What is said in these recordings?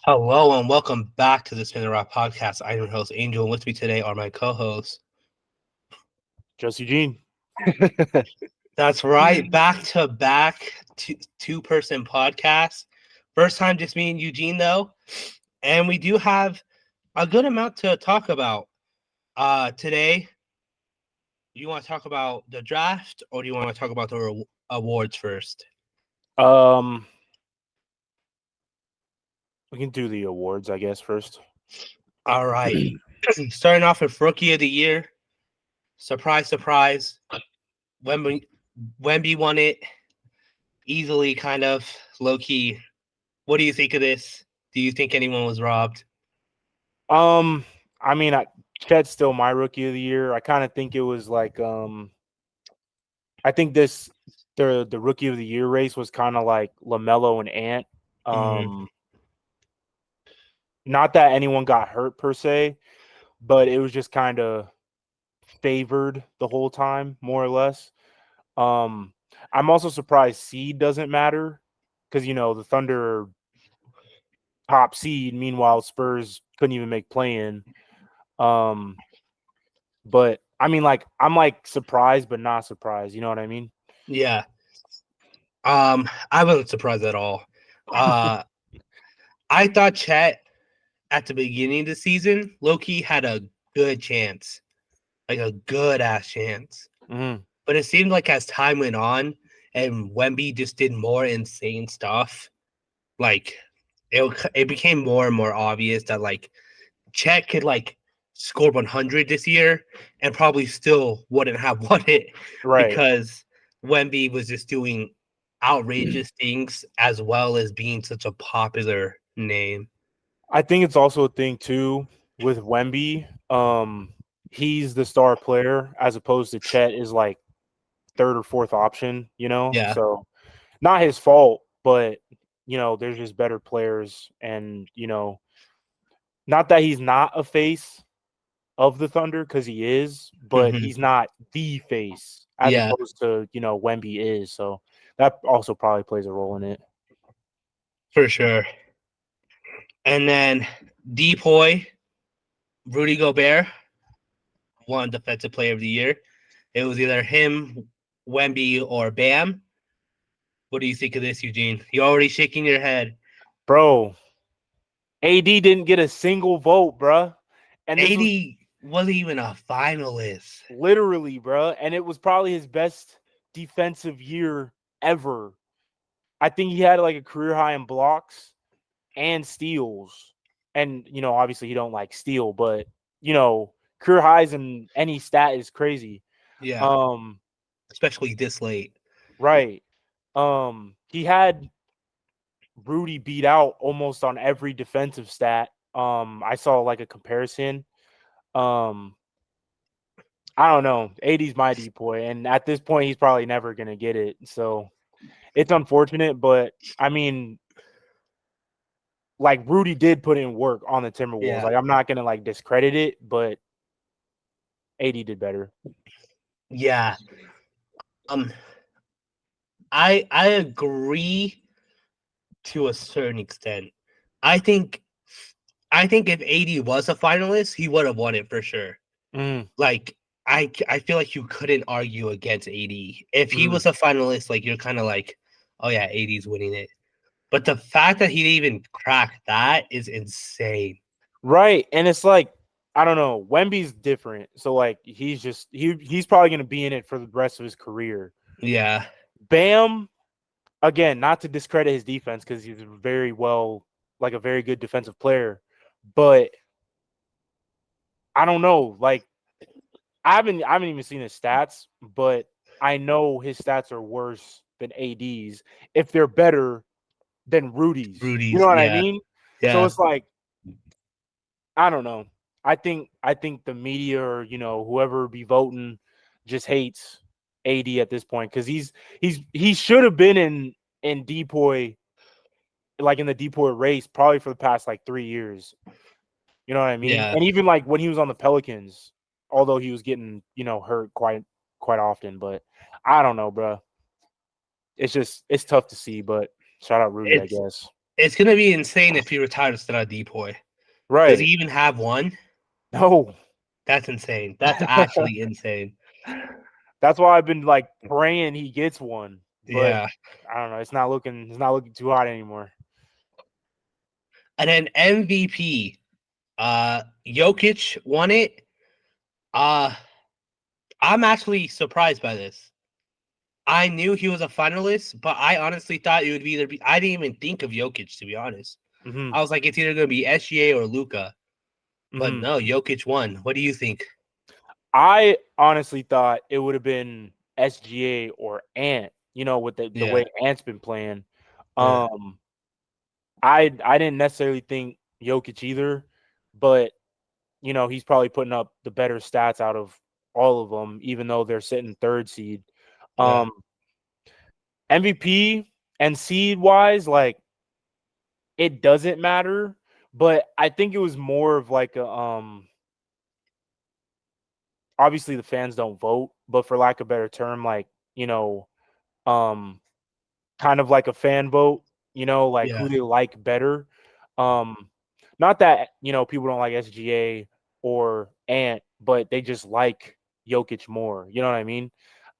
Hello and welcome back to the Spinner Rock Podcast. I'm your host Angel, and with me today are my co-hosts. Just Eugene. That's right, back to back two-person podcast. First time just me and Eugene though, and we do have a good amount to talk about. Today, do you want to talk about the draft or do you want to talk about the awards first? Um, we can do the awards, I guess, first. All right, starting off with Rookie of the Year. Surprise, surprise. Wemby won it easily, kind of low key. What do you think of this? Do you think anyone was robbed? Um, I mean, Chet's still my rookie of the year. I kind of think it was like, I think the rookie of the year race was kind of like LaMelo and Ant. Um, Not that anyone got hurt per se, but it was just kind of favored the whole time, more or less. Um, I'm also surprised seed doesn't matter because the Thunder top seed. Meanwhile, Spurs couldn't even make play-in. But I mean, like, I'm like surprised, but not surprised. You know what I mean? Yeah. I wasn't surprised at all. I thought Chet at the beginning of the season, Loki had a good chance, like a good ass chance. Mm-hmm. But it seemed like as time went on and Wemby just did more insane stuff, like it became more and more obvious that like Chet could like score 100 this year and probably still wouldn't have won it Right. because Wemby was just doing outrageous things as well as being such a popular name. I think it's also a thing too with Wemby. He's the star player as opposed to Chet is like third or fourth option. Yeah. So not his fault, but there's just better players, and not that he's not a face of the Thunder because he is, but Hmm. he's not the face as Yeah, opposed to Wemby is. So that also probably plays a role in it. for sure. And then Depoy, Rudy Gobert won Defensive Player of the Year. It was either him, Wemby, or Bam. What do you think of this, Eugene? You're already shaking your head. Bro, AD didn't get a single vote, bruh. And this was 80 wasn't even a finalist. literally, bruh. And it was probably his best defensive year ever. I think he had like a career high in blocks and steals. And, obviously he don't like steal, but, career highs in any stat is crazy. Yeah, Um, especially this late. right. He had Rudy beat out almost on every defensive stat. I saw like a comparison. Um, I don't know. 80's my Depoy, and at this point, he's probably never gonna get it. So it's unfortunate, but I mean, like Rudy did put in work on the Timberwolves. Yeah. Like I'm not gonna like discredit it, but 80 did better. Yeah. Um I agree to a certain extent. I think I think if 80 was a finalist, he would have won it for sure. Mm, Like I feel like you couldn't argue against 80. If he mm. was a finalist, like you're kind of like, oh yeah, 80's winning it. But the fact that he didn't even crack that is insane. Right, and it's like I don't know. Wemby's different, so like he's probably gonna be in it for the rest of his career. Yeah. Bam, again, not to discredit his defense because he's like a very good defensive player, but I don't know. Like I haven't even seen his stats, but I know his stats are worse than AD's if they're better than Rudy's. You Rudy's, know what I yeah. mean? So Yeah. it's like I don't know. I think the media or whoever be voting just hates AD at this point because he should have been in Depoy, like in the Depoy race probably for the past like 3 years. You know what I mean? Yeah. And even like when he was on the Pelicans, although he was getting hurt quite often, but I don't know, bro. It's tough to see, but shout out Rudy, I It's guess. It's gonna be insane if he retires instead of Depoy. Does he Right. even have one? No. That's insane. That's actually insane. That's why I've been like praying he gets one. But Yeah. I don't know. It's not looking too hot anymore. And then MVP. Jokic won it. Uh I'm actually surprised by this. I knew he was a finalist, but I honestly thought it would either be. I didn't even think of Jokic, to be honest. Hmm. I was like, it's either going to be SGA or Luca. But Hmm. no, Jokic won. What do you think? I honestly thought it would have been SGA or Ant, with the Yeah, way Ant's been playing. yeah, Um, I didn't necessarily think Jokic either, but he's probably putting up the better stats out of all of them, even though they're sitting third seed. yeah, Um, MVP and seed wise, like it doesn't matter, but I think it was more of like a obviously the fans don't vote, but for lack of a better term, like, um kind of like a fan vote, like yeah, who they like better. Um, Not that, people don't like SGA or Ant, but they just like Jokic more. You know what I mean?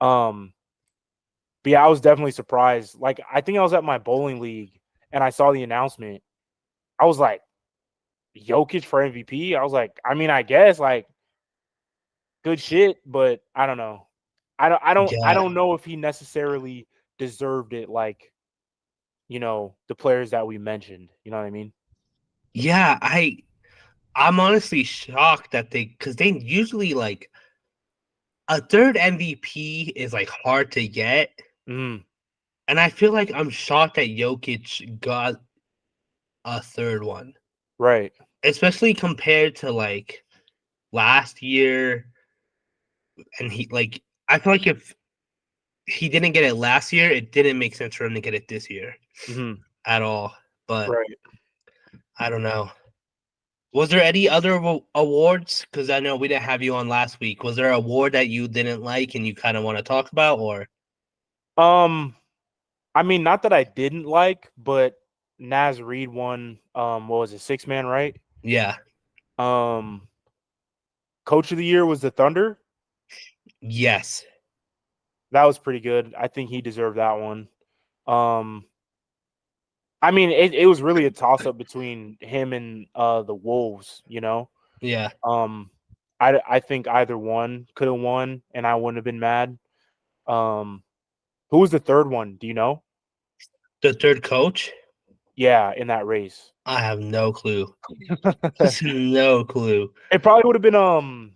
Um, but yeah, I was definitely surprised. Like, I think I was at my bowling league and I saw the announcement. I was like, Jokic for MVP? I was like, I mean, I guess like good shit, but I don't know. I yeah, don't know if he necessarily deserved it like the players that we mentioned. You know what I mean? yeah. I'm honestly shocked that because they usually like a third MVP is like hard to get, Mhm. and I feel like I'm shocked that Jokic got a third one, Right. especially compared to like last year. And he like I feel like if he didn't get it last year, it didn't make sense for him to get it this year Mhm. at all. But Right. I don't know. Was there any other awards? Because I know we didn't have you on last week. Was there an award that you didn't like and you kind of want to talk about, or Um, I mean, not that I didn't like, but Naz Reid won. What was it, six man, right? yeah, Um, Coach of the Year was the Thunder. yes, That was pretty good. I think he deserved that one. Um, I mean, it was really a toss up between him and the Wolves. yeah, Um, I think either one could have won, and I wouldn't have been mad. Um, who was the third one? Do you know? the third coach. Yeah, in that race. I have no clue. No clue. It probably would have been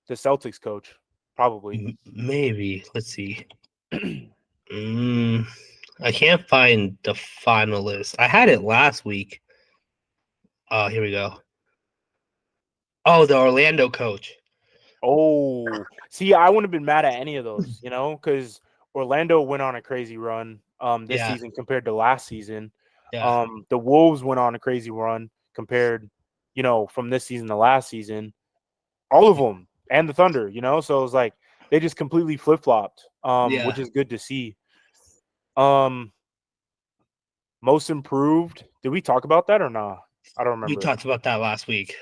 the Celtics coach, probably. Maybe. Let's see. Mm, I can't find the finalist. I had it last week. Oh, here we go. Oh, the Orlando coach. Oh, see, I wouldn't have been mad at any of those, because Orlando went on a crazy run this Yeah, season compared to last season. yeah, The Wolves went on a crazy run compared, from this season to last season. All of them and the Thunder, so it was like they just completely flip flopped, yeah. which is good to see. Um, Most improved. Did we talk about that or not? I don't We remember. talked about that last week.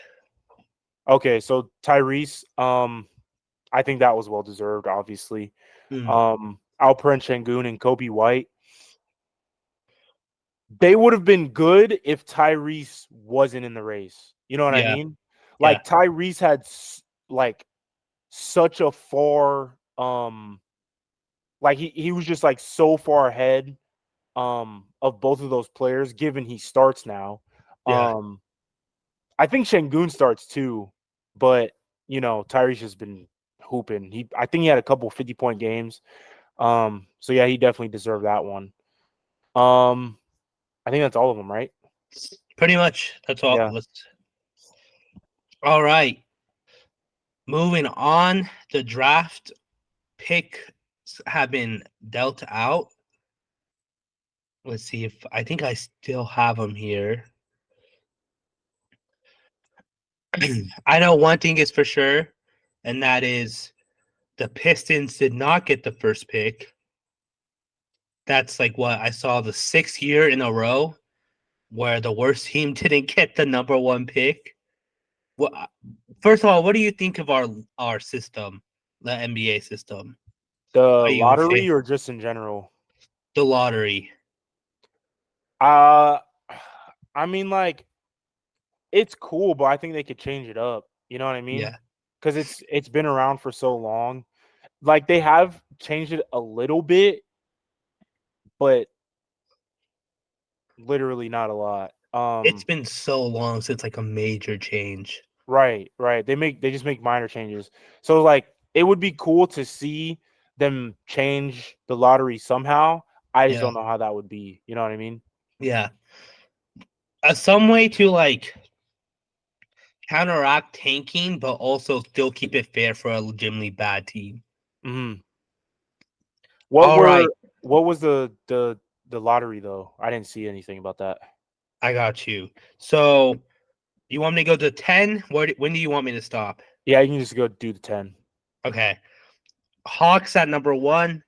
Okay, so Tyrese, I think that was well deserved, obviously. Mm, Alperen Şengün and Kobe White. They would have been good if Tyrese wasn't in the race. You know what I yeah, mean? yeah, Like Tyrese had like such a far like he was just like so far ahead of both of those players given he starts now. yeah, Um I think Şengün starts too, but Tyrese has been hooping. I think he had a couple 50-point games. So yeah, he definitely deserved that one. Um, I think that's all of them, right? pretty much. That's all. Yeah. All right. Moving on, the draft picks have been dealt out. Let's see if I think I still have them here. I know one thing is for sure, and that is the Pistons did not get the first pick. That's like what I saw the 6th year in a row where the worst team didn't get the number one pick. Well, first of all, what do you think of our system, the NBA system? The Are you in lottery or just in general? the lottery? Uh, I mean, like, it's cool, but I think they could change it up. You know what I mean? Yeah, Because it's been around for so long. Like they have changed it a little bit, but literally not a lot. it's been so long since like a major change. Right, right. They just make minor changes. So like it would be cool to see them change the lottery somehow. I just Yeah, don't know how that would be. You know what I mean? yeah. Some way to like counteract tanking, but also still keep it fair for a legitimately bad team. Hmm. What All right, were what was the lottery though? I didn't see anything about that. I got you. So you want me to go to 10? When do you want me to stop? Yeah, you can just go do the 10. Okay. Hawks at number 1,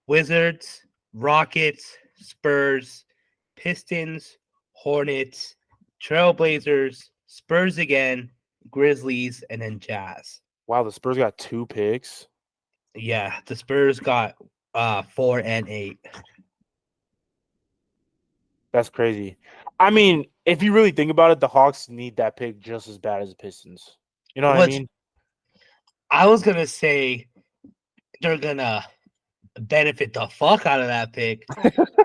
Wizards, Rockets, Spurs, Pistons, Hornets, Trailblazers, Spurs again, Grizzlies, and then Jazz. Wow, the Spurs got 2 picks. Yeah, the Spurs got 4 and 8. That's crazy. I mean, if you really think about it, the Hawks need that pick just as bad as the Pistons. You know what I What's mean? I was gonna say they're gonna benefit the fuck out of that pick.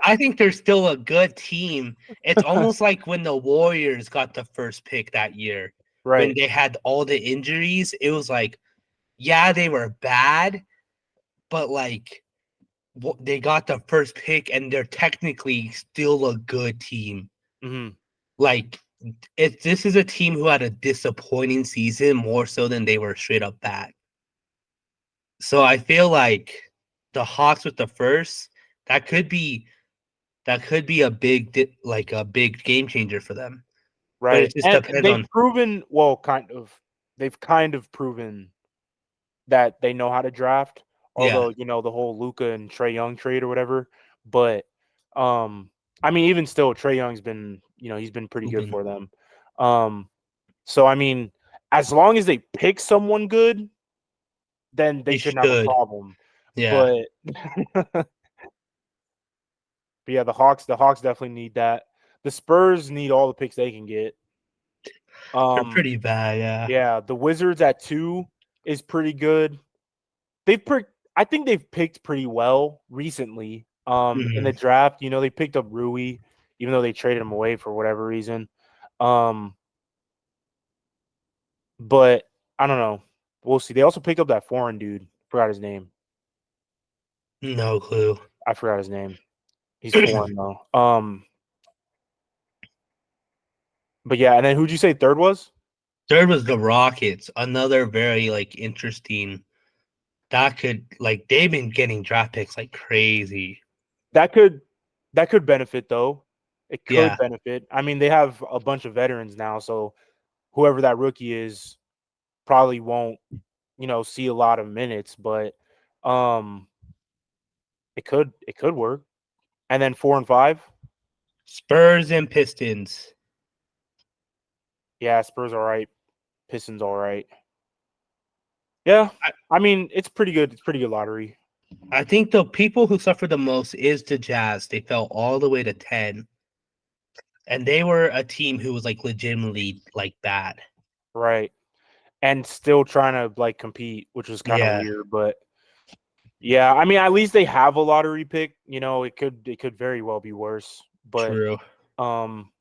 I think they're still a good team. It's almost like when the Warriors got the first pick that year, when Right. they had all the injuries. It was like, yeah, they were bad, but like they got the first pick and they're technically still a good team. Hmm. Like, this is a team who had a disappointing season more so than they were straight up bad. So I feel like the Hawks with the first, that could be a like a big game changer for them. But Right. it just And depends they've on proven, well, they've kind of proven that they know how to draft. yeah, Although, the whole Luca and Trey Young trade or whatever. But I mean, even still, Trey Young's been, he's been pretty good hooping. for them. So I mean, as long as they pick someone good, then they They shouldn't have a should. problem. Yeah. But But yeah, the Hawks definitely need that. The Spurs need all the picks they can get. They're Um, pretty bad, yeah. yeah, the Wizards at 2 is pretty good. I think they've picked pretty well recently. In the Mhm. draft, they picked up Rui, even though they traded him away for whatever reason. Um, but I don't know. We'll see. They also picked up that foreign dude. Forgot his name. No clue. I forgot his name. He's foreign though. But yeah, and then who'd you say third was? Third was the Rockets, another very like interesting. That could like they've been getting draft picks like crazy. That could benefit though. It could Yeah, benefit. I mean, they have a bunch of veterans now, so whoever that rookie is probably won't, see a lot of minutes, but um it could work. And then 4 and 5, Spurs and Pistons. yeah, Spurs all right, Pistons all right. Yeah. I, I mean, it's pretty good. It's pretty good lottery. I think the people who suffered the most is the Jazz. They fell all the way to 10, and they were a team who was like legitimately like bad. Right. And still trying to like compete, which was kind of Yeah, weird, but yeah, I mean, at least they have a lottery pick. It could very well be worse, but true. um,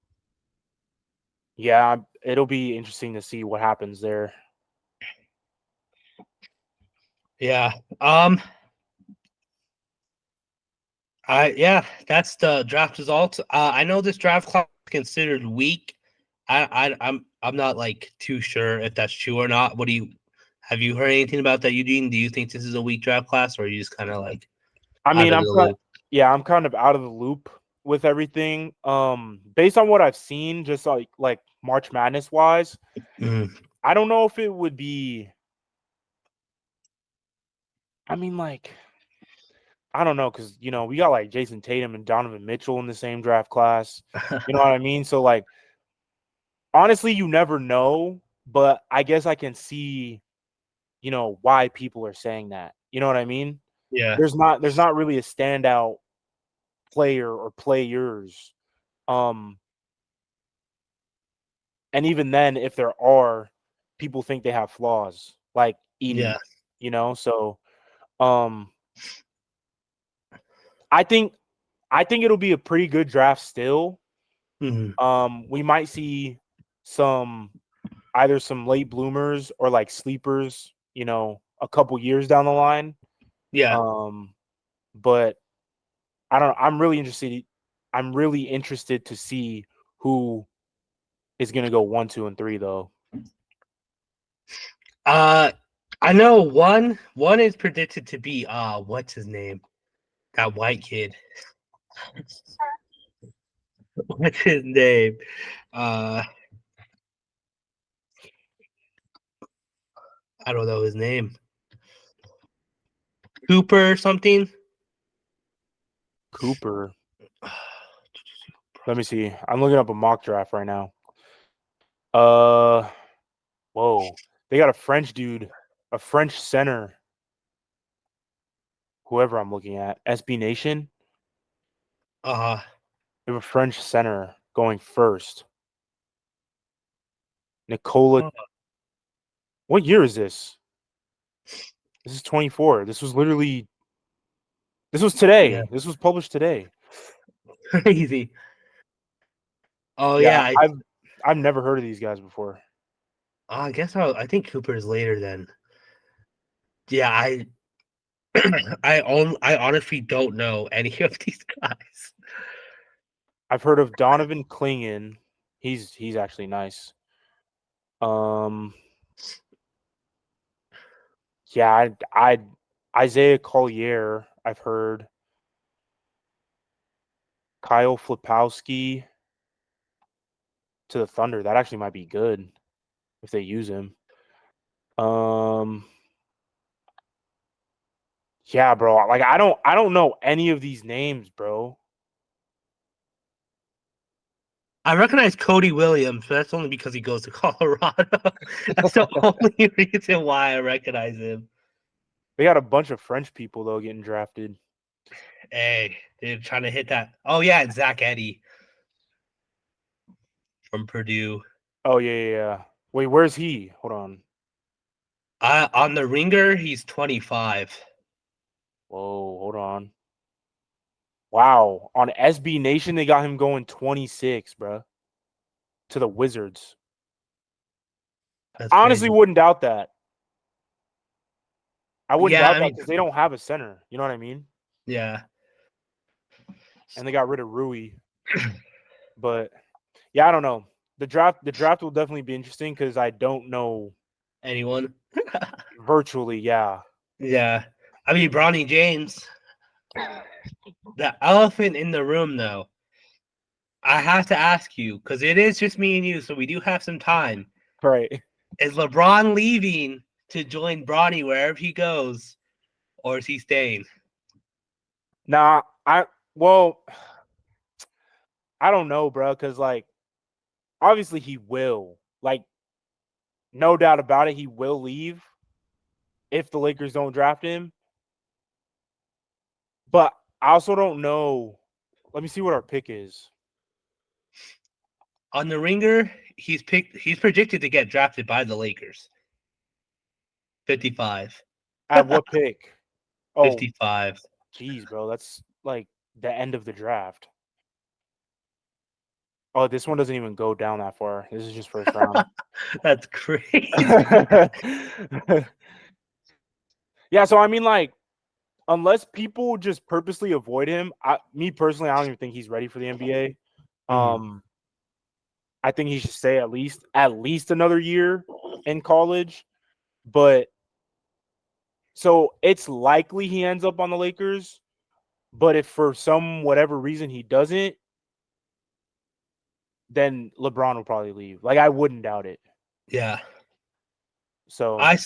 yeah, it'll be interesting to see what happens there. Yeah. That's the draft result. I know this draft class is considered weak. I'm not like too sure if that's true or not. What do you have you heard anything about that, Eugene? Do you think this is a weak draft class, or are you just kind of like I out mean, of the loop? yeah, I'm kind of out of the loop with everything. Based on what I've seen, just like March Madness wise, Mm, I don't know if it would be. I mean, like, I don't know, because we got like Jason Tatum and Donovan Mitchell in the same draft class. You know what I mean? So like, honestly, you never know, but I guess I can see, why people are saying that. You know what I mean? Yeah. There's not really a standout player or players. Um, and even then, if there are, people think they have flaws, like Yeah. Edey. So um, I think it'll be a pretty good draft still. Mhm. We might see either some late bloomers or like sleepers, a couple years down the line. Yeah. But I don't. I'm really interested. I'm really interested to see who is going to go 1, 2, and 3, though. I know one is predicted to be what's his name? That white kid. What's his name? Uh I don't know his name. Cooper or something. Cooper. Let me see. I'm looking up a mock draft right now. Whoa. They got a French dude, a French center. Whoever I'm looking at, SB Nation. Uh They have a French center going first. Nicola. oh, What year is this? This is 24. This was yeah, today. This was published today. crazy. Oh Yeah, yeah, I've never heard of these guys before. I guess I think Cooper is later then. Yeah, I honestly don't know any of these guys. I've heard of Donovan Clingan. He's actually nice. Um, yeah, I Isaiah Collier. I've heard Kyle Flipowski to the Thunder. That actually might be good if they use him. Um, yeah, bro. Like I don't know any of these names, bro. I recognize Cody Williams, but that's only because he goes to Colorado. That's the only reason why I recognize him. They got a bunch of French people though getting drafted. Hey, they're trying to hit that. Oh yeah, it's Zach Edey from Purdue. Oh yeah. Wait, where's he? Hold on. On the Ringer, he's 25. Whoa, hold on. Wow, on SB Nation they got him going 26, bro, to the Wizards. That's Honestly, crazy. wouldn't doubt that. I wouldn't Yeah, doubt I that mean, because they don't have a center. You know what I mean? yeah. And they got rid of Rui. But yeah, I don't know. The draft will definitely be interesting because I don't know Anyone? virtually. Yeah, Yeah. I mean, Bronny James. The elephant in the room, though. I have to ask you because it is just me and you, so we do have some time. right. Is LeBron leaving to join Bronny wherever he goes, or is he staying? Nah, well, I don't know, bro. Because like, obviously he will. Like, no doubt about it, he will leave if the Lakers don't draft him. But I also don't know. Let me see what our pick is. On the Ringer, he's projected to get drafted by the Lakers. 55. At what pick? Oh, 55. geez, bro. That's like the end of the draft. Oh, this one doesn't even go down that far. This is just first round. That's crazy. Yeah, so I mean, like, unless people just purposely avoid him, me personally, I don't even think he's ready for the NBA. Mhm. I think he should stay at least another year in college. But so it's likely he ends up on the Lakers. But if for some whatever reason he doesn't, then LeBron will probably leave. Like I wouldn't doubt it. Yeah. So I,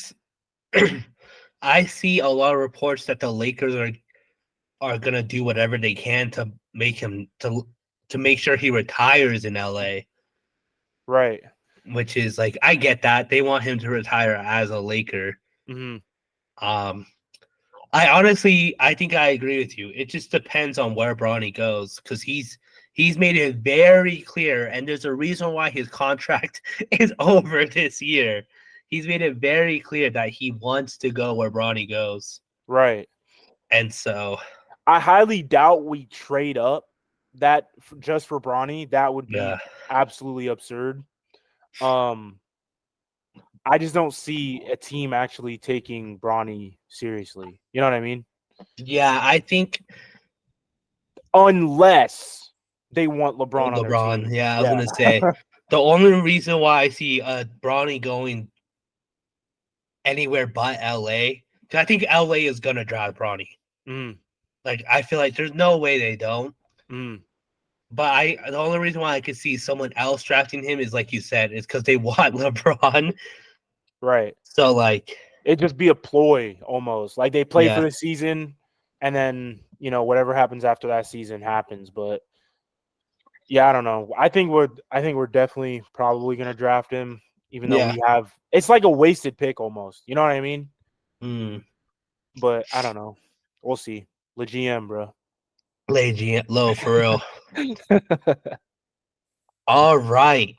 I see a lot of reports that the Lakers are are gonna do whatever they can to make him to make sure he retires in LA. Right. Which is like I get that they want him to retire as a Laker. Hmm. Um, I think I agree with you. It just depends on where Bronny goes because he's made it very clear, and there's a reason why his contract is over this year. He's made it very clear that he wants to go where Bronny goes, Right. and so I highly doubt we trade up that just for Bronny. That would be yeah, absolutely absurd. I just don't see a team actually taking Bronny seriously. You know what I mean? yeah. I think Unless they want LeBron on their LeBron. team. Yeah, I was Yeah. gonna say the only reason why I see Bronny going anywhere but LA. Because I think LA is gonna draft Bronny. Mm, Like I feel like there's no way they don't. mm, But the only reason why I could see someone else drafting him is like you said, is because they want LeBron. right. So like It'd just be a ploy almost. Like they play for yeah, the season and then, whatever happens after that season happens. But yeah, I don't know. I think we're definitely probably gonna draft him, even though yeah. we have it's like a wasted pick almost. You know what I mean? Mm. But I don't know. We'll see. Le GM, bro. Lazy low for real. All right.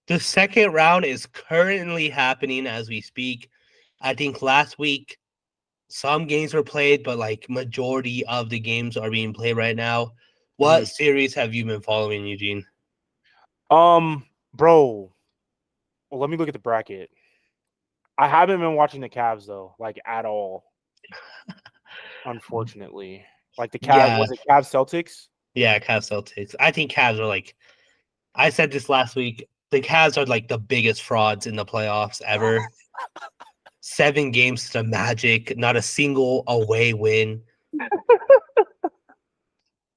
The second round is currently happening as we speak. I think last week some games were played, but like majority of the games are being played right now. What Mhm. series have you been following, Eugene? Bro. Well, let me look at the bracket. I haven't been watching the Cavs though, like at all. Unfortunately, like the Cavs Yeah, was it Cavs Celtics? yeah, Cavs Celtics. I think Cavs are like I said this last week. The Cavs are like the biggest frauds in the playoffs ever. 7 games to Magic, not a single away win.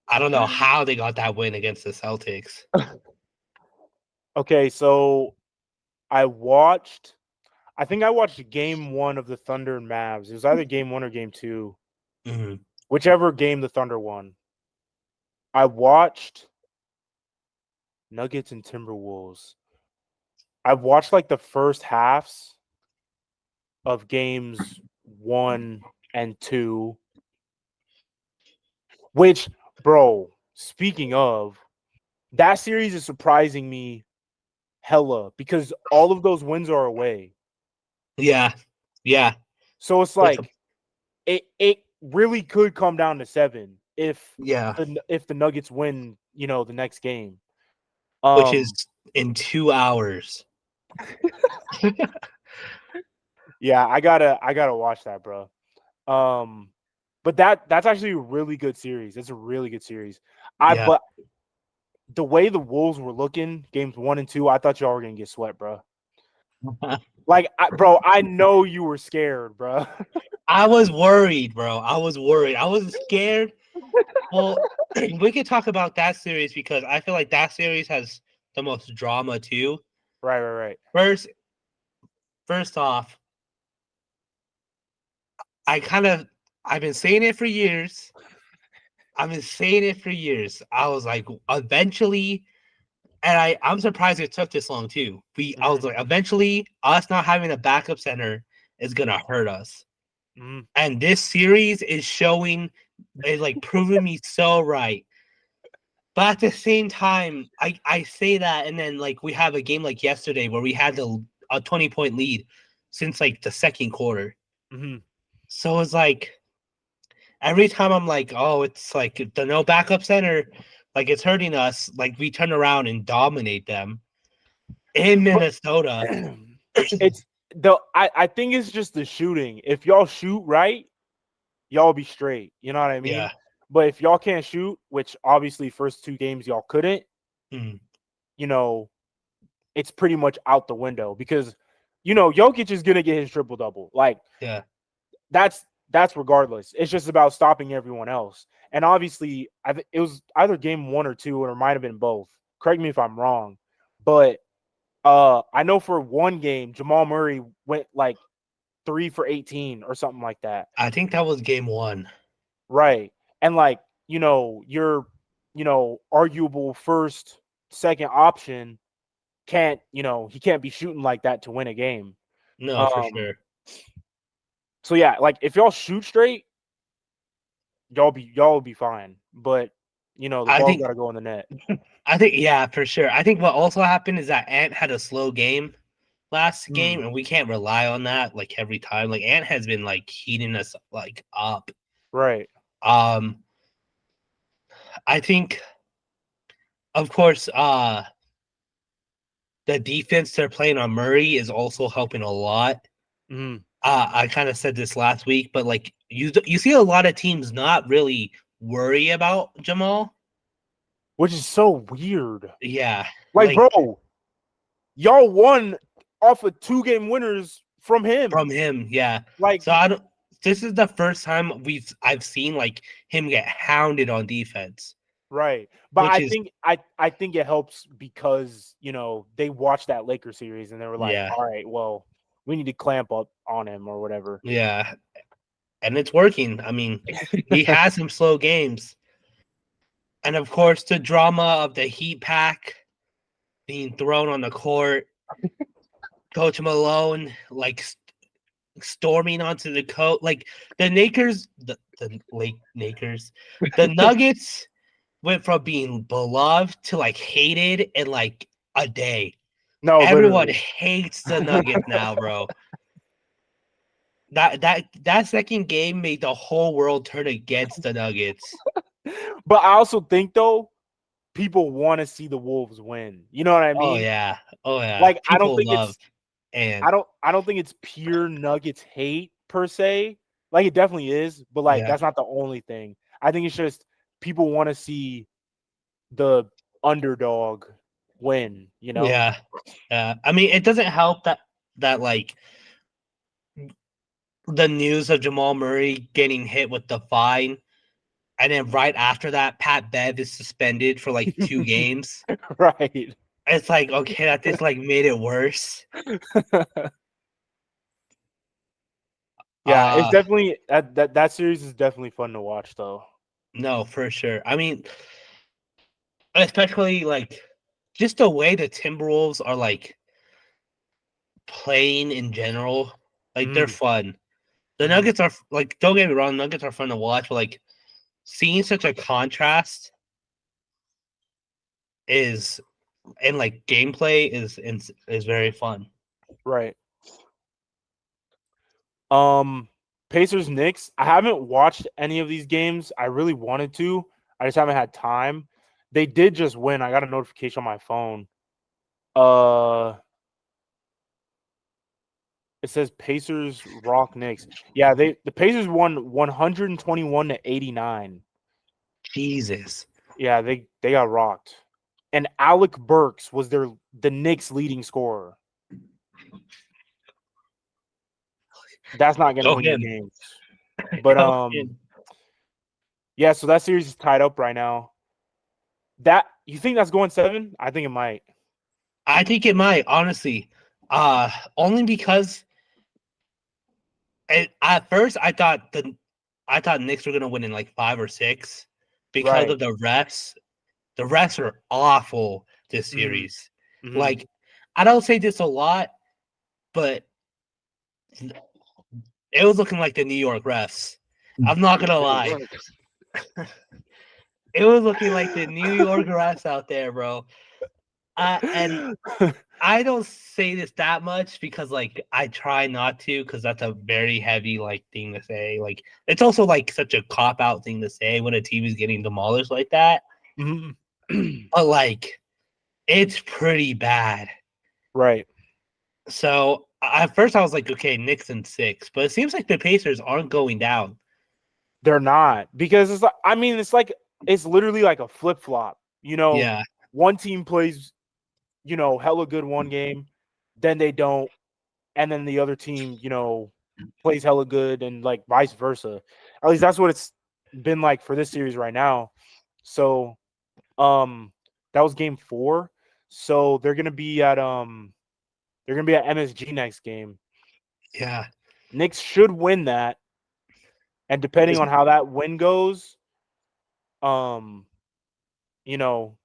I don't know how they got that win against the Celtics. Okay, so I think I watched game one of the Thunder and Mavs. It was either game one or game two, Mhm. whichever game the Thunder won. I watched Nuggets and Timberwolves. I watched like the first halves of games one and two, which, bro, speaking of, that series is surprising me hella because all of those wins are away. Yeah, yeah, So it's which like it really could come down to 7 yeah, if the Nuggets win, the next game. which is Um in 2 hours. yeah, I gotta watch that, bro. But that's actually a really good series. It's a really good series. Yeah, But the way the Wolves were looking, games 1 and 2, I thought y'all were gonna get swept, bro. Like, bro, I know you were scared, bro. I was worried, bro. I was worried. I was scared. Well, we could talk about that series because I feel like that series has the most drama too. Right, right, right. First, first off, I kind of I've been saying it for years. I've been saying it for years. I was like, eventually, and I'm surprised it took this long too. I was Mhm, like, eventually, us not having a backup center is gonna hurt us. mhm. And this series is showing, is like proving me so right. But at the same time, I say that, and then like we have a game like yesterday where we had a 20-point lead since like the second quarter. Mhm. So it's like every time I'm like, oh, it's like the no backup center, like it's hurting us. Like we turn around and dominate them in But Minnesota. it's I think it's just the shooting. If y'all shoot right, y'all be straight. You know what I Yeah. mean? But if y'all can't shoot, which obviously first 2 games y'all couldn't, Mm, you know, it's pretty much out the window because Jokic is gonna get his triple double. Like yeah. that's that's regardless. It's just about stopping everyone else. And obviously, it was either game 1 or 2, or it might have been both. Correct me if I'm wrong, but I know for one game, Jamal Murray went like 3 for 18 or something like that. I think that was game one. Right. and like, your, arguable first, second option can't, he can't be shooting like that to win a game. No, for Um, sure. so yeah, like if y'all shoot straight, y'all will be fine. But the I ball think gotta go in the net. yeah, for sure. I think what also happened is that Ant had a slow game last game, Mm, and we can't rely on that like every time. Like Ant has been like heating us like up. right. Um, I think, of course, the defense they're playing on Murray is also helping a lot. Mm, I kind of said this last week, but like you see a lot of teams not really worry about Jamal. which is so weird. Yeah, Like, like bro, y'all won off of 2-game winners from him. from him, yeah. Like, So I don't. This is the first time I've seen like him get hounded on defense, right. But which I is think I think it helps because, they watched that Lakers series and they were like, yeah, all right, well, we need to clamp up on him or whatever. yeah, and it's working. I mean, he has some slow games, and of course the drama of the Heat pack being thrown on the court. Coach Malone like storming onto the coat. Like the Nakers, the Lake Nakers, the Nuggets went from being beloved to like hated in like a day. No, Everyone literally. hates the Nuggets now, bro. That second game made the whole world turn against the Nuggets. But I also think though, people want to see the Wolves win. You know what I Oh mean? yeah, oh yeah. Like People love and I don't think it's pure Nuggets hate per se. Like it definitely is, but like yeah, that's not the only thing. I think it's just people want to see the underdog win, yeah, yeah. I mean, it doesn't help that like the news of Jamal Murray getting hit with the fine. And then right after that, Pat Bev is suspended for like 2 games. Right. It's like, okay, that just like made it worse. Yeah, it's Uh definitely that series is definitely fun to watch though. no, for sure. I mean, especially like just the way the Timberwolves are like playing in general. Like they're Mm, fun. The mhm. Nuggets are like, don't get me wrong, Nuggets are fun to watch, but like seeing such a contrast is and like gameplay is very fun. Right. Um, Pacers Knicks. I haven't watched any of these games. I really wanted to. I just haven't had time. They did just win. I got a notification on my phone. Uh, it says Pacers rock Knicks. Yeah, the Pacers won 121 to 89. Jesus. Yeah, they got rocked. And Alec Burks was the Knicks leading scorer. That's not gonna Go win you him. games. But Go him. yeah, so that series is tied up right now. That you think that's going 7? I think it might. I think it might, honestly. Only because at first I thought Knicks were gonna win in like 5 or 6 because Right. of the refs. The refs are awful this Mm-hmm. series. Mm-hmm. Like, I don't say this a lot, but it was looking like the New York refs. I'm not gonna lie. It was looking like the New York refs out there, bro. And I don't say this that much because like I try not to because that's a very heavy like thing to say. Like it's also like such a cop out thing to say when a team is getting demolished like that. Mhm. But like it's pretty bad. Right. So at first I was like, okay, Knicks in 6, but it seems like the Pacers aren't going down. They're not because it's like I mean it's literally like a flip flop. Yeah, One team plays hella good one game, then they don't, and then the other team plays hella good and like vice versa. At least that's what it's been like for this series right now. So that was game 4. So they're gonna be at MSG next game. yeah. Knicks should win that, and depending on how that win goes,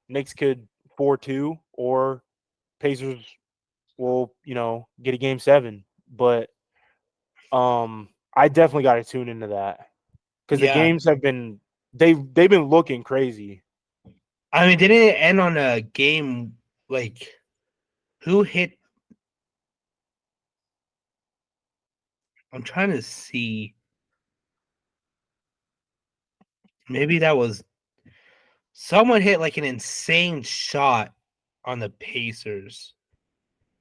Knicks could 4-2 or Pacers will, get a game 7. But I definitely got to tune into that because the Yeah. games have been they've been looking crazy. I mean, didn't it end on a game like who hit? I'm trying to see. Maybe that was someone hit like an insane shot on the Pacers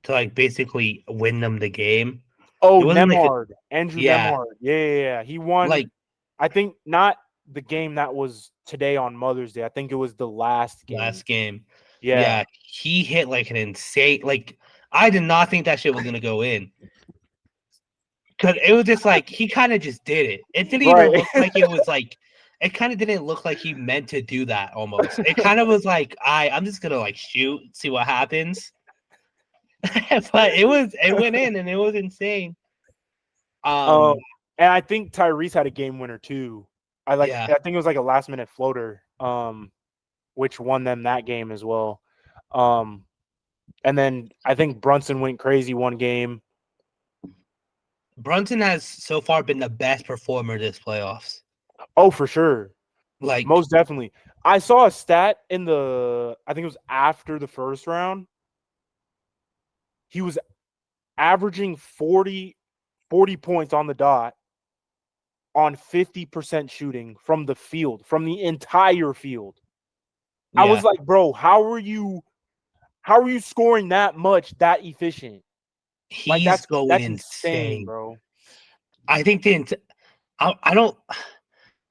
to like basically win them the game. Oh, It wasn't like Andrew yeah, Nemhard. Yeah. He won. like I think not the game that was today on Mother's Day. I think it was the last game. last game. Yeah. Yeah, he hit like an insane like I did not think that shit was gonna go in. Cause it was just like he kind of just did it. It didn't even Right. look like it was like it kind of didn't look like he meant to do that almost. It kind of was like I'm just gonna like shoot, see what happens. But it went in and it was insane. And I think Tyrese had a game winner too. Yeah. I think it was like a last minute floater, which won them that game as well. And then I think Brunson went crazy one game. Brunson has so far been the best performer this playoffs. Oh, for sure. Like Most definitely. I saw a stat I think it was after the first round. He was averaging 40 points on the dot on 50% shooting from the field, from the entire field. yeah. I was like, bro, how are you scoring that much, that efficient? Like He's going that's insane, bro. I think I don't.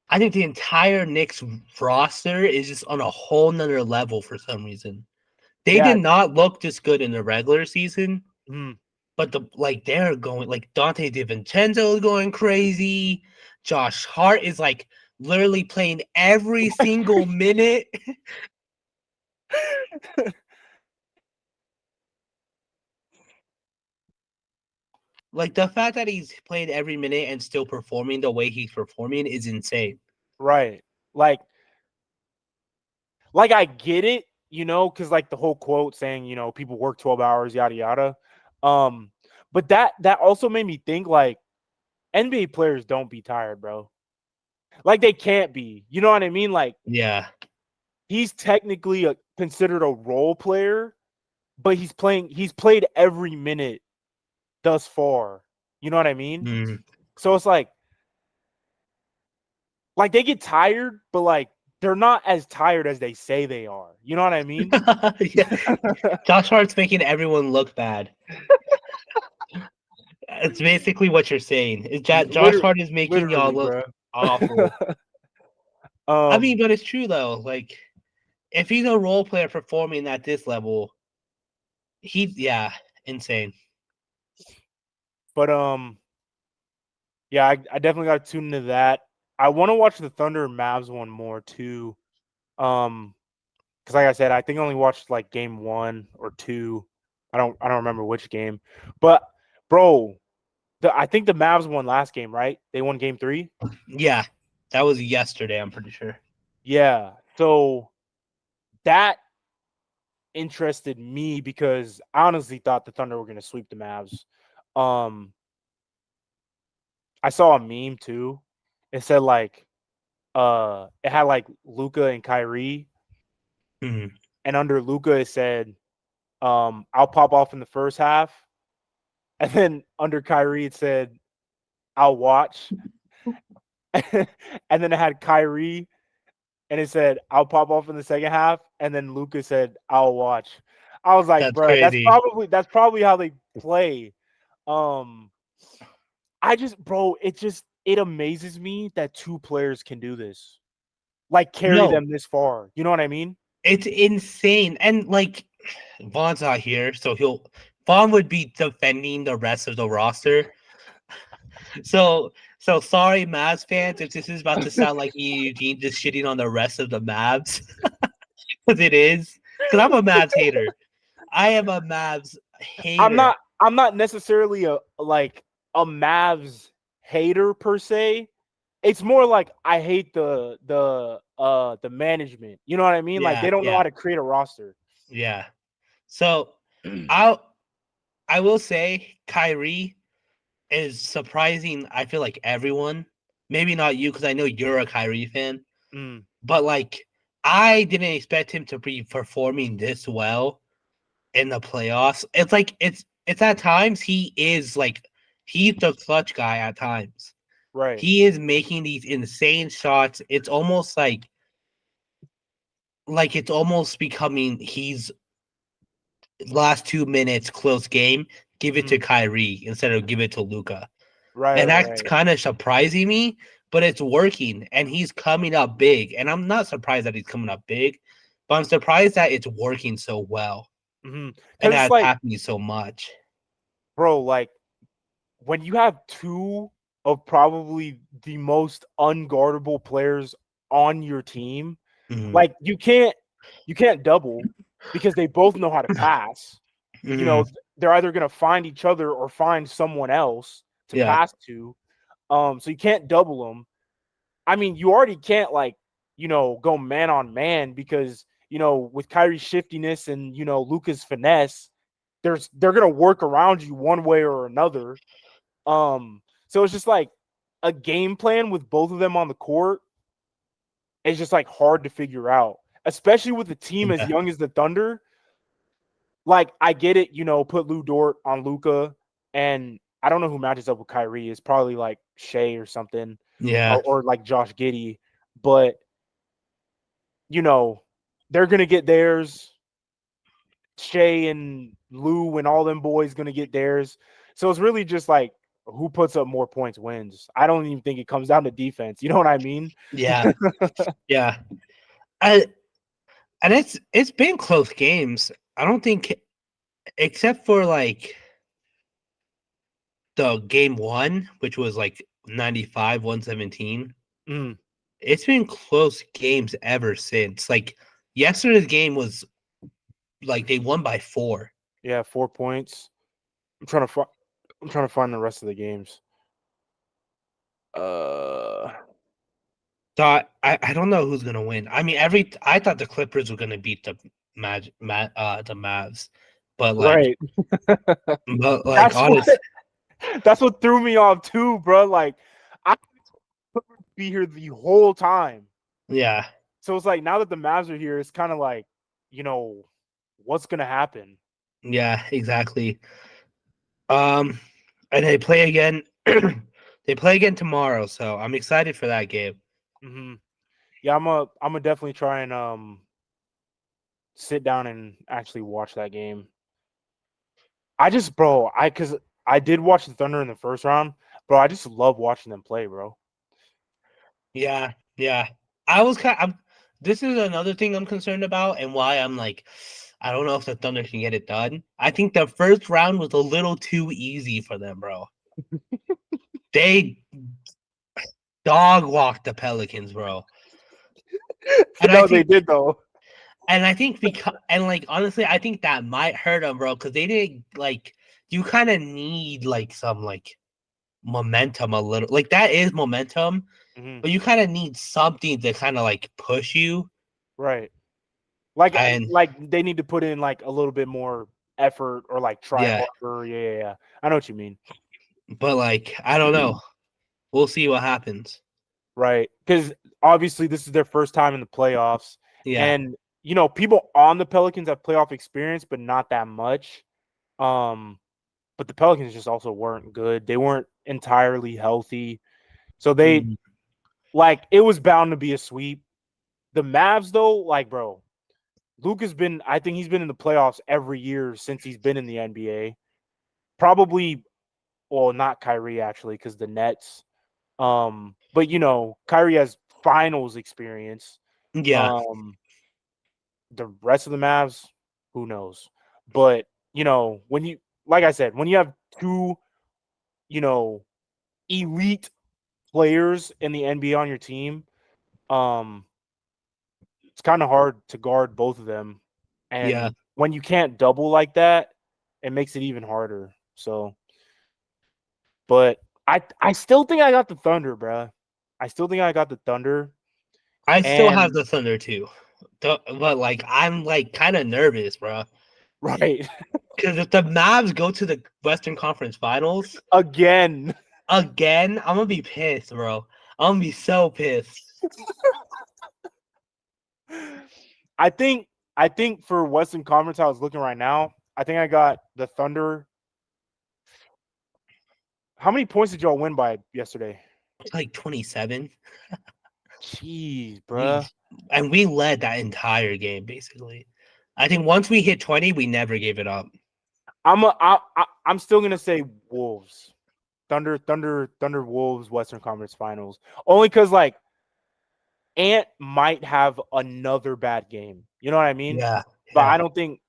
I think the entire Knicks roster is just on a whole nother level for some reason. They Yeah. did not look this good in the regular season, Mm. but they're going like Dante DiVincenzo is going crazy. Josh Hart is like literally playing every single minute. Like the fact that he's played every minute and still performing the way he's performing is insane. Right. Like I get it, because like the whole quote saying, people work 12 hours, yada yada. But that also made me think like NBA players don't be tired, bro. Like they can't be. You know what I mean? Like Yeah. he's technically considered a role player, but he's played every minute thus far. You know what I mean? Mm. So it's like they get tired, but like they're not as tired as they say they are. You know what I mean? Yeah. Josh Hart's making everyone look bad. It's basically what you're saying. Josh Hart is making y'all look awful. I mean, but it's true though. Like, if he's a role player performing at this level, insane. But yeah, I definitely got to tune into that. I want to watch the Thunder and Mavs one more too. Because like I said, I think I only watched like game 1 or 2. I don't remember which game. But bro, I think the Mavs won last game, right? They won game 3. Yeah, that was yesterday. I'm pretty sure. Yeah, so that interested me because I honestly thought the Thunder were going to sweep the Mavs. I saw a meme too. It said like, it had like Luka and Kyrie, Mm-hmm. and under Luka it said, "I'll pop off in the first half," and then under Kyrie it said, "I'll watch," and then it had Kyrie, and it said, "I'll pop off in the second half," and then Luka said, "I'll watch." I was like, That's "Bro, crazy. that's probably how they play." It amazes me that 2 players can do this. Like carry them this far. You know what I mean? It's insane. And like Vaughn's not here, so Vaughn would be defending the rest of the roster. So sorry, Mavs fans, if this is about to sound like Eugene just shitting on the rest of the Mavs. Because it is. Because I'm a Mavs hater. I am a Mavs hater. I'm not necessarily a Mavs hater per se, it's more like I hate the management. You know what I mean? Like Yeah, they don't know yeah, how to create a roster. yeah. So I will say Kyrie is surprising. I feel like everyone, maybe not you, because I know you're a Kyrie fan, Mm, but like I didn't expect him to be performing this well in the playoffs. It's like it's at times he's the clutch guy at times. right. He is making these insane shots. It's almost like it's almost becoming he's last 2 minutes close game, give it to Mm, Kyrie instead of give it to Luca. right, And right, that's right. kind of surprising me, but it's working and he's coming up big. And I'm not surprised that he's coming up big, but I'm surprised that it's working so well and Because it's that it's like, happening so much. bro, like when you have two of probably the most unguardable players on your team, Mhm. like you can't double because they both know how to pass. You Mhm. know, they're either going to find each other or find someone else to Yeah. pass to. So you can't double them. I mean, you already can't like, go man on man because, with Kyrie's shiftiness and, Luca's finesse, they're going to work around you one way or another. So it's just like a game plan with both of them on the court is just like hard to figure out, especially with a team as Yeah. young as the Thunder. Like I get it, put Lou Dort on Luca, and I don't know who matches up with Kyrie. It's probably like Shea or something, Yeah. or like Josh Giddey, but you know they're gonna get theirs. Shea and Lou and all them boys gonna get theirs. So it's really just like who puts up more points wins. I don't even think it comes down to defense. You know what I mean? Yeah. Yeah. I and it's been close games. I don't think except for like the game one, which was like 95, 117. Mm, It's been close games ever since. Like yesterday's game was like they won by 4. yeah, 4 points. I'm trying to find. I'm trying to find the rest of the games. Uh, So I don't know who's gonna win. I mean, I thought the Clippers were gonna beat the Mavs, but like right. but That's what honest, that's what threw me off too, bro. Like I could be here the whole time. yeah, So it's like now that the Mavs are here, it's kind of like, you know, what's gonna happen? yeah, exactly. Um, and they play again. They play again tomorrow, so I'm excited for that game. Hmm. Yeah, I'm a definitely try and sit down and actually watch that game. I just, bro, because I did watch the Thunder in the first round, bro. I just love watching them play, bro. Yeah, yeah. I was kind. This is another thing I'm concerned about, and why I'm like, I don't know if the Thunder can get it done. I think the first round was a little too easy for them, bro. They dog walked the Pelicans, bro. And I No, they think, did though. because, and like honestly, I think that might hurt them, bro, because they didn't like. You kind of need like some like momentum a little. Like that is momentum, Hmm. but you kind of need something to kind of like push you. Right. Like, And they need to put in like a little bit more effort or like try yeah, harder. Yeah, yeah, yeah. I know what you mean. but like I don't know. We'll see what happens. Right. Because obviously this is their first time in the playoffs. Yeah. And, people on the Pelicans have playoff experience, but not that much. Um, but the Pelicans just also weren't good. They weren't entirely healthy. So Mm. it was bound to be a sweep. The Mavs, though, like, bro, Luke I think he's been in the playoffs every year since he's been in the NBA. Probably, well, not Kyrie, actually, because the Nets. But, Kyrie has finals experience. Yeah. Um, the rest of the Mavs, who knows? But, when like I said, when you have two, you know, elite players in the NBA on your team, um, it's kind of hard to guard both of them. Yeah. And when you can't double like that, it makes it even harder. So, but I still think I got the Thunder, bruh. I still think I got the Thunder. I still have And the Thunder too, but like I'm like kind of nervous, bro. right Because if the Mavs go to the Western Conference Finals again. again, I'm gonna be pissed, bro. I'm gonna be so pissed. I think for Western Conference, I was looking right now. I think I got the Thunder. How many points did y'all win by yesterday? Like 27. Jeez, We bruh. and we led that entire game basically. I think once we hit 20, we never gave it up. I'm still gonna say Wolves. Thunder Wolves Western Conference Finals. Only because like Ant might have another bad game. You know what I mean? Yeah, But I yeah. don't think,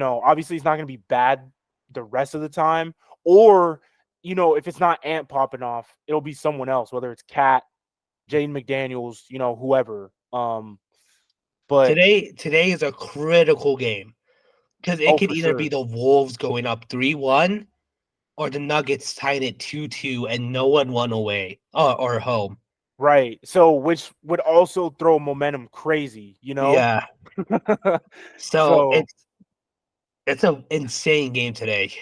obviously he's not gonna be bad the rest of the time. Or, if it's not Ant popping off, it'll be someone else, whether it's Cat, Jaden McDaniels, whoever. But Today is a critical game because it oh, could for either be sure. the Wolves going up 3-1 or the Nuggets tying it 2-2 and no one won away or home. Right. So which would also throw momentum crazy. Yeah. So So it's an insane game today.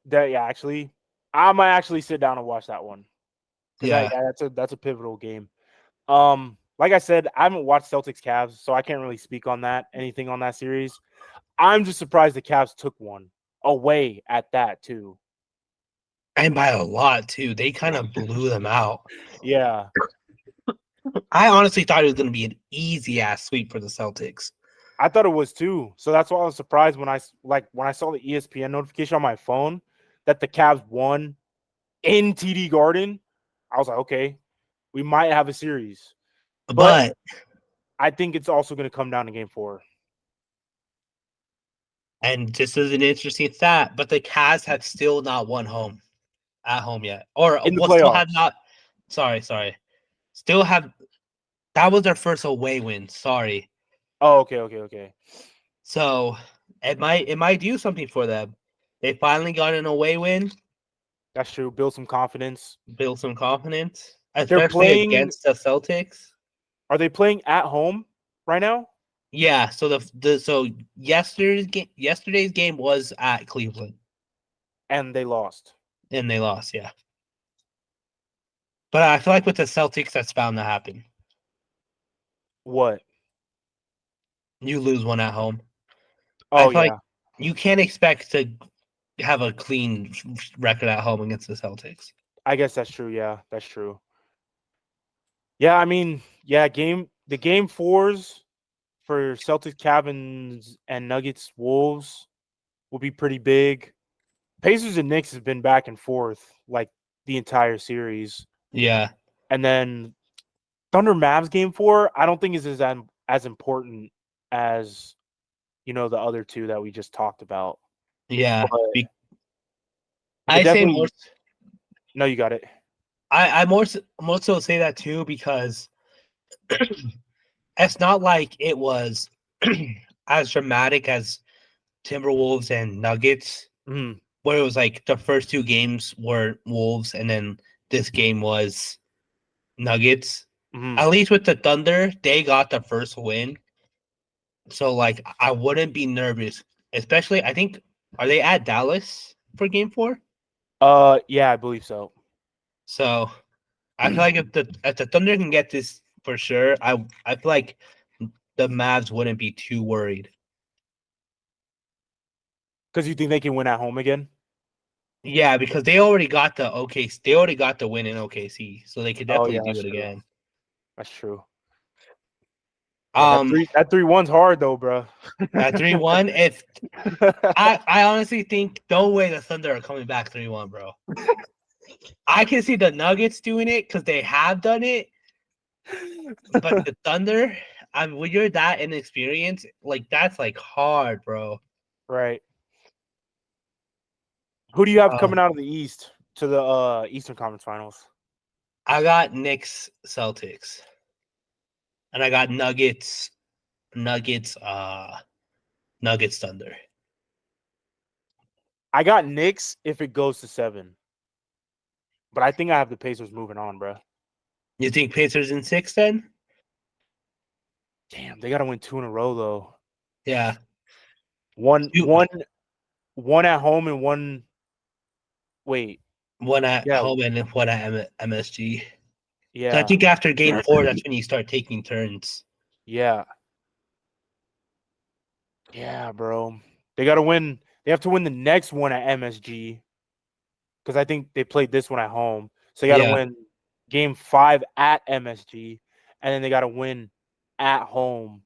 that yeah, actually, I might actually sit down and watch that one because Yeah. that's a pivotal game. Like I said, I haven't watched Celtics Cavs, so I can't really speak on anything on that series. I'm just surprised the Cavs took one away at that too. And by a lot too. They kind of blew them out. Yeah, I honestly thought it was going to be an easy ass sweep for the Celtics. I thought it was too. So that's why I was surprised when I saw the ESPN notification on my phone that the Cavs won in TD Garden. I was like, okay, we might have a series, but But I think it's also going to come down to Game 4. and this is an interesting stat, but the Cavs have still not won at home yet. Or In the will still have playoffs. not sorry. Still have that was their first away win. Sorry. Oh, okay. So it might do something for them. They finally got an away win, That's true. Build some confidence. build some confidence, They're especially playing. against the Celtics. Are they playing at home right now? Yeah, so so yesterday's game was at Cleveland And they lost. and they lost, yeah. But I feel like with the Celtics that's bound to happen. What? You lose one at home. I Oh feel like yeah, you can't expect to have a clean record at home against the Celtics. I guess that's true. Yeah, that's true. Yeah, I mean, yeah, the game fours for Celtics, Cavs, and Nuggets, Wolves will be pretty big. Pacers and Knicks has been back and forth like the entire series, Yeah. and then Thunder Mavs game 4. I don't think is as important as the other two that we just talked about. Yeah. But I say more definitely, no, you got it. I more so say that too because it's not like it was as dramatic as Timberwolves and Nuggets, Mhm. where it was like the first two games were Wolves and then this game was Nuggets. Mhm. At least with the Thunder, they got the first win. So like I wouldn't be nervous. Especially I think are they at Dallas for game 4? Yeah, I believe so. So I feel like if the Thunder can get this for sure, I feel like the Mavs wouldn't be too worried. Because you think they can win at home again? Yeah, because they already got the OKC. They already got the win in OKC, so they could Oh yeah, definitely do that's it true. again. That's true. Yeah, that Um, three that 3-1's hard though, bro. at 3-1, if I honestly think no way the Thunder are coming back 3-1, bro. I can see the Nuggets doing it because they have done it, but the Thunder, when you're that inexperienced, like that's like hard, bro. Right. Who do you have Uh, coming out of the East to the Eastern Conference Finals? I got Knicks Celtics, and I got Nuggets, Nuggets Thunder. I got Knicks if it goes to 7. But I think I have the Pacers moving on, bro. You think Pacers in 6 then? Damn, they got to win 2 in a row though. Yeah. One, You- one at home and one. Wait, One at yeah, home and one at MSG. So I yeah, think after game 4, that's when you start taking turns. yeah, yeah, bro. They got to win. They have to win the next one at MSG because I think they played this one at home. So they got to Yeah. win game 5 at MSG, and then they got to win at home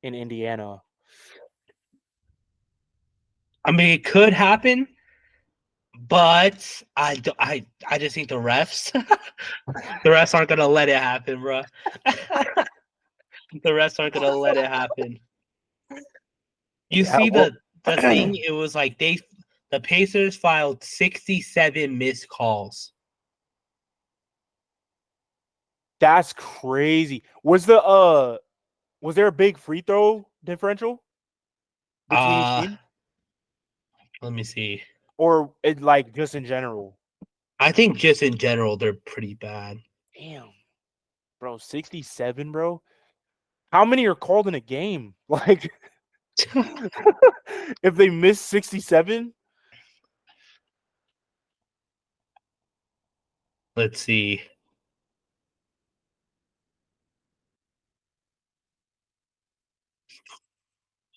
in Indiana. I mean, it could happen, but I just think the refs, the refs aren't gonna let it happen, bro. The refs aren't gonna let it happen. You Yeah, see well, the thing? It was like the Pacers filed 67 missed calls. that's crazy. Was there a big free throw differential between each team, Let me see. or it like just in general? I think just in general they're pretty bad. Damn, bro, 67, bro. How many are called in a game? Like, if they miss 67, Let's see.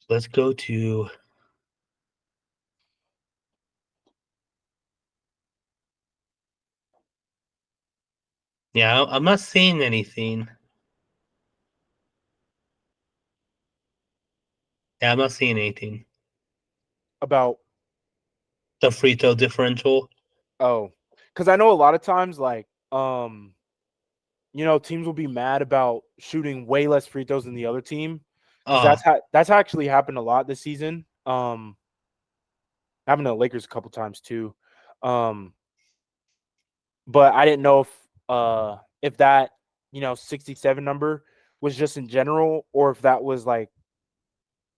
Let's go to. Yeah, I'm not seeing anything. Yeah, I'm not seeing anything. about The free throw differential. oh, because I know a lot of times, like, teams will be mad about shooting way less free throws than the other team because Oh, that's actually happened a lot this season. Happened to the Lakers a couple times too. Um, but I didn't know if that 67 number was just in general or if that was like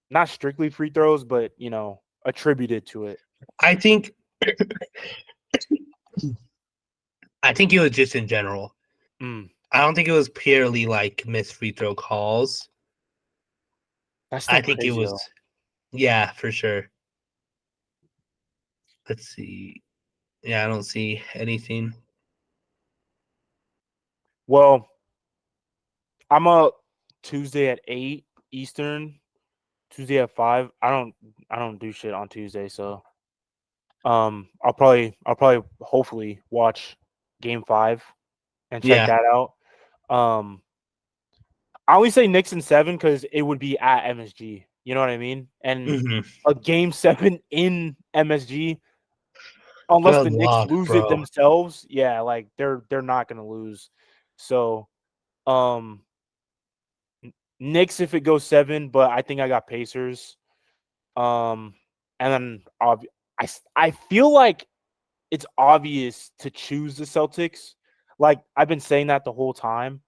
not strictly free throws, but attributed to it. I think I think it was just in general. Mm, I don't think it was purely like missed free throw calls. that's I still think it crazy was, though. yeah, for sure. Let's see. Yeah, I don't see anything. Well, I'm up Tuesday at 8 Eastern, Tuesday at 5. I don't do shit on Tuesday, so I'll probably hopefully watch game 5 and check Yeah. that out. Um I only say Knicks in 7 because it would be at MSG. You know what I mean? And Hmm. a game 7 in MSG, unless the Good Knicks luck, lose it bro. themselves, yeah, like they're not gonna lose. So, um, Knicks if it goes 7, but I think I got Pacers. Um, and then I feel like it's obvious to choose the Celtics. Like I've been saying that the whole time.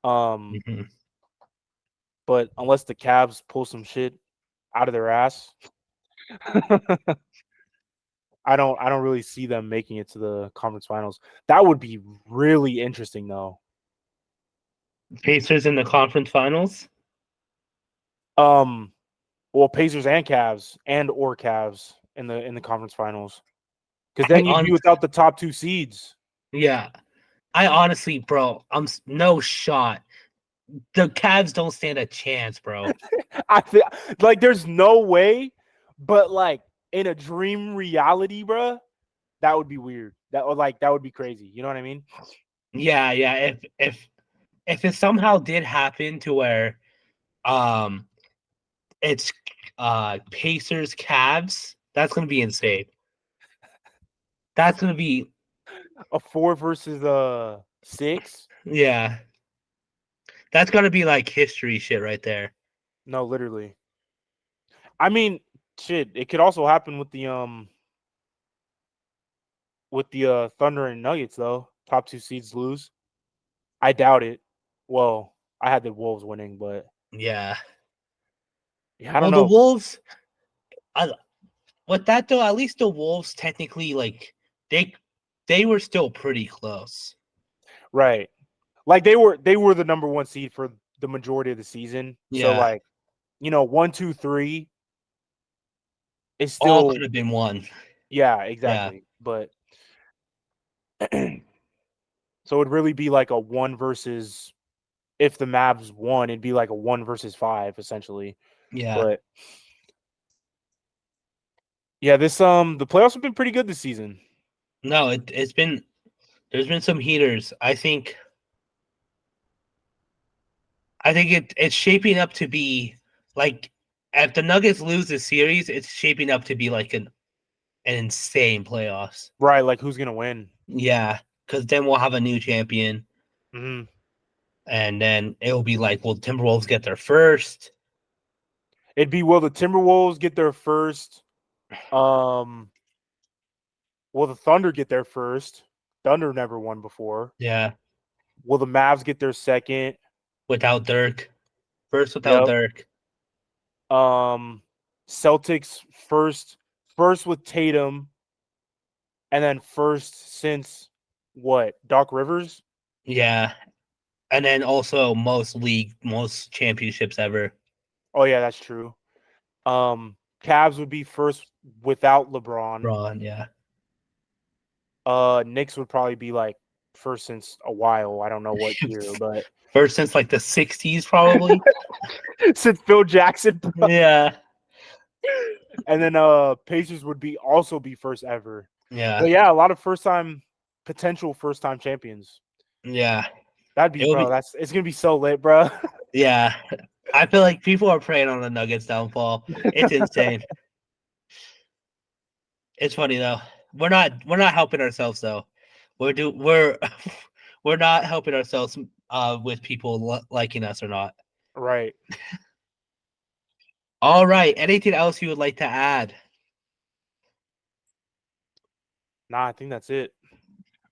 Um, Hmm. but unless the Cavs pull some shit out of their ass, I don't really see them making it to the conference finals. That would be really interesting though. Pacers in the conference finals. Um, well, Pacers and Cavs or Cavs in the conference finals. Because I then you'd be on without the top 2 seeds. Yeah. I honestly, bro, no shot. The Cavs don't stand a chance, bro. I feel like there's no way, but like in a dream reality, bro, that would be weird. That would be crazy. You know what I mean? Yeah, yeah. If it somehow did happen to where um it's Pacers Cavs, that's gonna be insane. That's gonna be A 4 versus a 6? yeah. That's gonna be like history shit right there. No, literally. I mean, shit. It could also happen with the Thunder and Nuggets though. Top 2 seeds lose. I doubt it. Well, I had the Wolves winning, but Yeah. yeah, I don't Well, the know. Wolves, I, with that though, at least the Wolves technically like they they were still pretty close. Right. like they were the number 1 seed for the majority of the season. So Yeah. like, 1, 2, 3 is All still could have been one. yeah, exactly. But so it'd really be like a 1 versus if the Mavs won, it'd be like a 1 versus 5 essentially. Yeah. But yeah, this the playoffs have been pretty good this season. No, there's been some heaters. I think it's shaping up to be like if the Nuggets lose the series, it's shaping up to be like an insane playoffs. Right, like who's gonna win? Yeah, because then we'll have a new champion, Mhm. and then it'll be like, will Timberwolves get their first? It'd be will the Timberwolves get their first? Will the Thunder get their first? Thunder never won before. Yeah, Will the Mavs get their second? without Dirk, first without Yep. Dirk. Celtics first with Tatum, and then first since what? Doc Rivers? Yeah, and then also most championships ever. Oh yeah, that's true. Cavs would be first without LeBron. Ron, yeah. Knicks would probably be like first since a while. I don't know what year, but First since like the 60s, probably. since Phil Jackson. Bro. Yeah. And then Pacers would be first ever. Yeah. But yeah, a lot of potential first time champions. Yeah. That'd be it's gonna be so lit, bro. Yeah. I feel like people are preying on the Nuggets downfall. It's insane. It's funny though. We're not helping ourselves though. We're not helping ourselves with people liking us or not. Right. All right. Anything else you would like to add? Nah, I think that's it.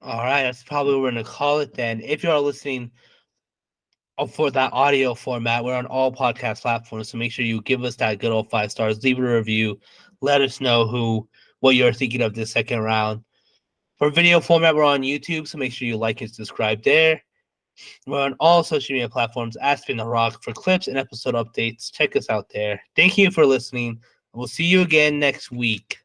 All right. That's probably what we're going to call it then. If you are listening for that audio format, we're on all podcast platforms. So make sure you give us that good old 5 stars. Leave a review. Let us know what you're thinking of this second round. For video format, we're on YouTube. So make sure you like and subscribe there. We're on all social media platforms at Spin the Rock for clips and episode updates. Check us out there. Thank you for listening. We'll see you again next week.